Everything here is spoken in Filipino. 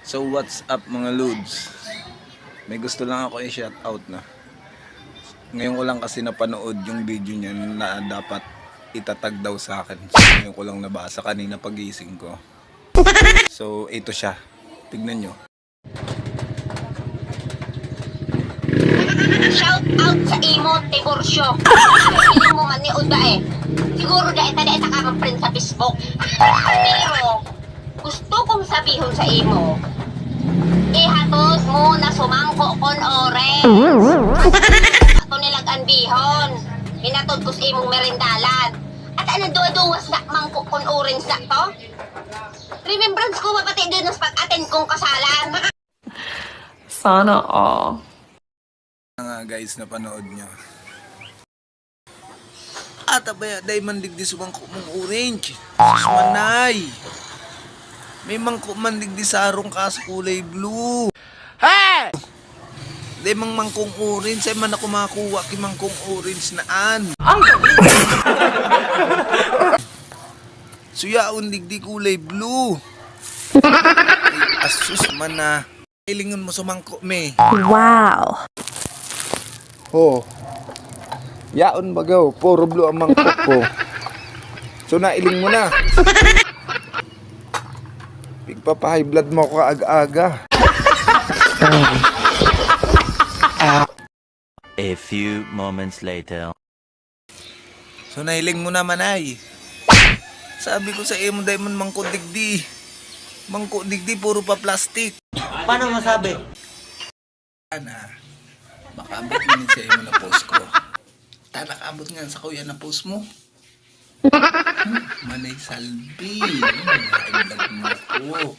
So what's up mga lods? May gusto lang ako i-shout out na. Ngayon ko lang kasi napanood yung video niya na dapat itatag daw sa akin. So, ngayon ko lang nabasa kanina pagising ko. So ito siya. Tignan nyo. Shout out sa imo, Tiborsyo. Hindi mo man ni Uda eh. Siguro dahil ita ka friend sa Facebook. Pero, gusto kong sabihin sa imo, ihatos mo na sumangko kon orange. Ato nilag bihon. Hinatod ko sa imong merindalan. At ano duwa-duwas na mangko kon orange na to? Remembrance ko mapati doon sa pag-attend kong kasalan. Sana all. Nga guys, napanood nyo. At abaya, day mandigdi sumangko mong orange. Susmanay. May mangko mandigdi sarong kas kulay blue. Hey! Day mangkong orange, ay man ako makakuha ki mangkong orange na an. Suyaon digdi kulay blue. Ay, asus man na. Ilingon mo sumangko me. Wow. Oh. Yaon bagaw, puro blue ang mangkok ko. So nailing mo na. Pigpapa-high blood mo ko aga-aga. A few moments later. So nailing mo naman ay. Sabi ko sa imo diamond mangko digdi. Mangko digdi puro pa plastic. Paano masabi? Ana. Baka abot mo sa imo na post ko. Tanak abot nga sa kuya na post mo. Manay salbi. High blood mo ko.